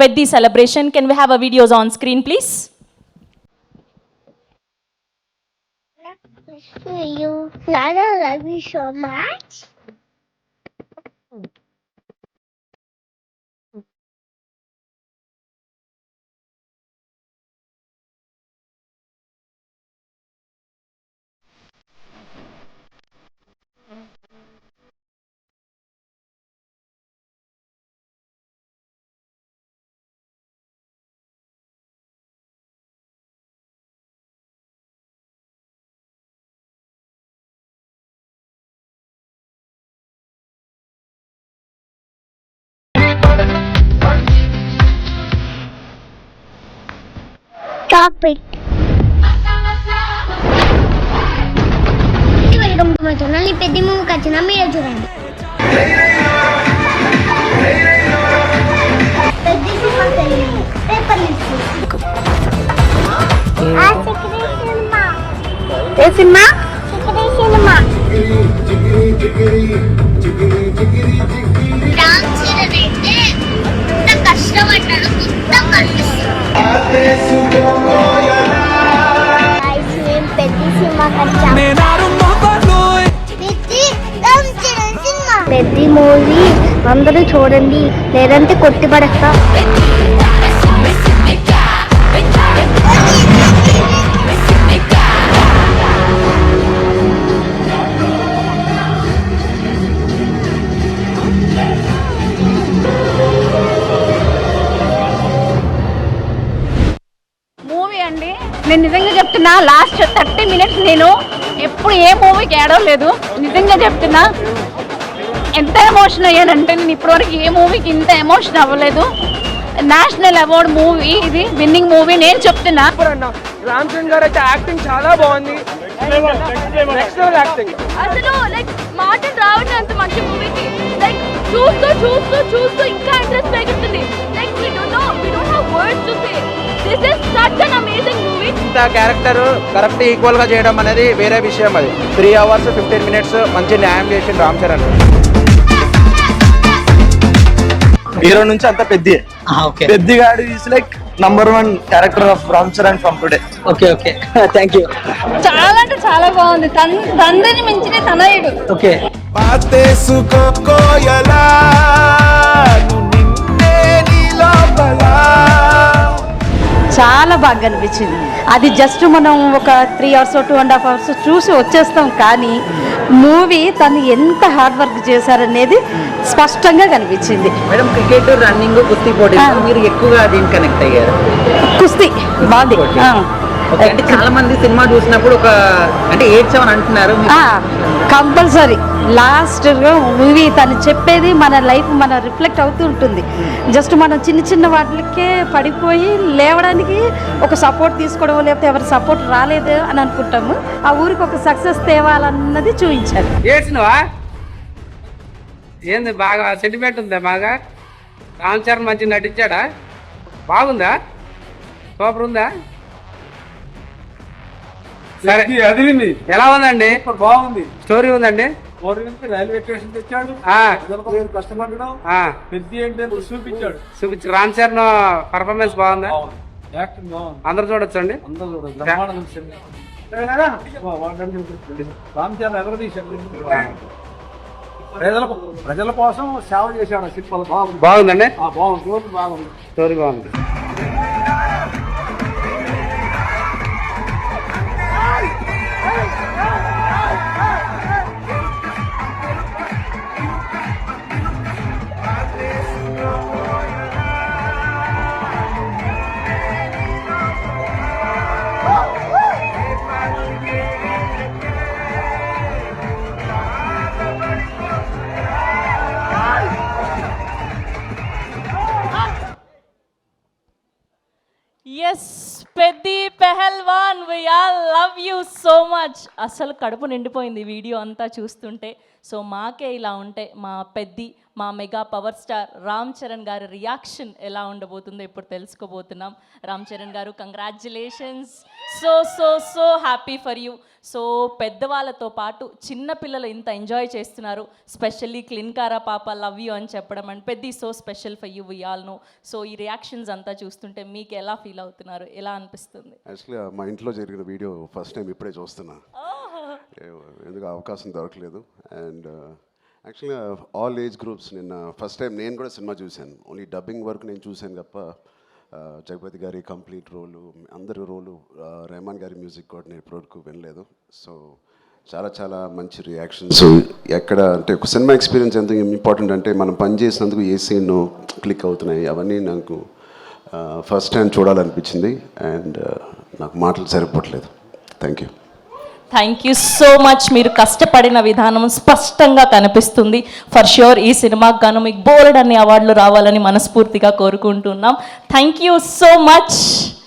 Peddi celebration. Can we have our videos on screen, please? You, Nana, love you so much. Stop it. Welcome to my channel. ఈ పెద్ద మూవీకి వచ్చిన మీరే చూడండి. పెద్ద cinema తెలియదు. Paper list. ఆ చిక్రీ సినిమా. ఏ సినిమా? చిక్రీ సినిమా. రామ్ చరణ్ అయితే ఎంత కష్టపడ్డాడో మొత్తం కనిపిస్తుంది. పెద్ద మూవీ అందరూ చూడండి, లేదంటే కొట్టి పడేస్తా. నేను నిజంగా చెప్తున్నా, లాస్ట్ 30 minutes నేను ఎప్పుడు ఏ మూవీకి ఏడవలేదు. నిజంగా చెప్తున్నా, ఎంత ఎమోషన్ అయ్యానంటే నేను ఇప్పటివరకు ఏ మూవీకి ఇంత ఎమోషన్ అవ్వలేదు. నేషనల్ అవార్డ్ మూవీ ఇది, విన్నింగ్ మూవీ. నేను చెప్తున్నా రామ్ చరణ్ గారు అయితే యాక్టింగ్ చాలా బాగుంది. Next level acting. అసలు లైక్ మాటలు రావట్లేదు అంత మంచి మూవీకి. లైక్ చూస్తూ చూస్తూ చూస్తూ ఇంకా ఇంట్రెస్ట్ పెరుగుతుంది. Like we don't have words to say. This is such an amazing movie. ఇంత క్యారెక్టర్ కరెక్ట్ ఈక్వల్ గా చేయడం అనేది వేరే విషయం. అది 3 hours 15 minutes మంచి న్యాయం చేసిండు రామ్ చరణ్. హీరో నుంచి అంత పెద్దిగాడు is like #1 character of Ram Charan from today. Okay okay thank you. చాలా అంటే చాలా బాగుంది. తండ్రిని మించిన తనయుడు. ఓకే చాలా బాగా అనిపించింది. అది జస్ట్ మనం ఒక 3 hours 2.5 hours చూసి వచ్చేస్తాం, కానీ మూవీ తను ఎంత హార్డ్ వర్క్ చేశారనేది స్పష్టంగా కనిపించింది. మేడం, క్రికెట్, రన్నింగ్, కుస్తీ పోటీ మీరు ఎక్కువగా దీన్ని కనెక్ట్ అయ్యారు? కుస్తీ బాగుంది. అంటే చాలా మంది సినిమా చూసినప్పుడు ఒక అంటే ఏడ్చామని అంటున్నారు. కంపల్సరీ లాస్ట్ మూవీ తను చెప్పేది మన లైఫ్ మన రిఫ్లెక్ట్ అవుతూ ఉంటుంది. జస్ట్ మనం చిన్న చిన్న వాటికే పడిపోయి లేవడానికి ఒక సపోర్ట్ తీసుకోవడం, లేకపోతే ఎవరి సపోర్ట్ రాలేదు అని అనుకుంటాము. ఆ ఊరికి ఒక సక్సెస్ తేవాలన్నది చూపించారు. ఏడ్చినవా? ఏంది బాగా సెంటిమెంట్ ఉందా? బాగా రామ్ చరణ్ మంచి నటించాడా? బాగుందా? సూపర్ ఉందా? సరే, ఎలా ఉందండి? బాగుంది. స్టోరీ ఉందండి. రైల్వే స్టేషన్ తెచ్చాడు, కష్టపడడం చూపించాడు. రామ్ చరణ్ పర్ఫార్మెన్స్ బాగుందా? అందరు చూడొచ్చు అండి. రామ్ చరణ్ ఎవరు తీశాడు? ప్రజల కోసం సేవ చేశాడు. సింపుల్ బాగుందండి. బాగుంది. స్టోరీ బాగుంది. Yes, Peddi Pehelwan, we all love you so much. అసలు కడుపు నిండిపోయింది వీడియో అంతా చూస్తుంటే. సో మాకే ఇలా ఉంటే మా పెద్ది మా mega power star Ram Charan గారి రియాక్షన్ ఎలా ఉండబోతుందో ఇప్పుడు తెలుసుకోబోతున్నాం. రామ్ చరణ్ గారు, congratulations, so so so happy for you. So పెద్దవాళ్ళతో పాటు చిన్నపిల్లలు ఇంత ఎంజాయ్ చేస్తున్నారు, స్పెషల్లీ క్లిన్కారా పాప లవ్ యూ అని చెప్పడం అండ్ పెద్ది so special for you we all know. So ఈ రియాక్షన్స్ అంతా చూస్తుంటే మీకు ఎలా ఫీల్ అవుతున్నారు, ఎలా అనిపిస్తుంది? యాక్చువల్లీ మా ఇంట్లో జరిగిన వీడియో ఫస్ట్ టైం ఇప్పుడే చూస్తున్నా, ఎందుకు అవకాశం దొరకలేదు. అండ్ యాక్చువల్గా ఆల్ ఏజ్ గ్రూప్స్ నిన్న ఫస్ట్ టైం నేను కూడా సినిమా చూశాను. ఓన్లీ డబ్బింగ్ వర్క్ నేను చూశాను తప్ప జగపతి గారి కంప్లీట్ రోలు, అందరి రోలు, రెహమాన్ గారి మ్యూజిక్ కూడా నేను ఇప్పటివరకు వినలేదు. సో చాలా చాలా మంచి రియాక్షన్స్. ఎక్కడ అంటే ఒక సినిమా ఎక్స్పీరియన్స్ ఎంత ఇంపార్టెంట్ అంటే మనం పని చేసినందుకు ఏ సీన్ క్లిక్ అవుతున్నాయి అవన్నీ నాకు ఫస్ట్ టైం చూడాలనిపించింది. అండ్ నాకు మాటలు సరిపోవట్లేదు. Thank you. Thank you so much. మీరు కష్టపడిన విధానం స్పష్టంగా కనిపిస్తుంది. ఫర్ ష్యూర్ ఈ సినిమాకి గాను మీకు బోల్డ్ అన్ని అవార్డులు రావాలని మనస్ఫూర్తిగా కోరుకుంటున్నాం. Thank you so much.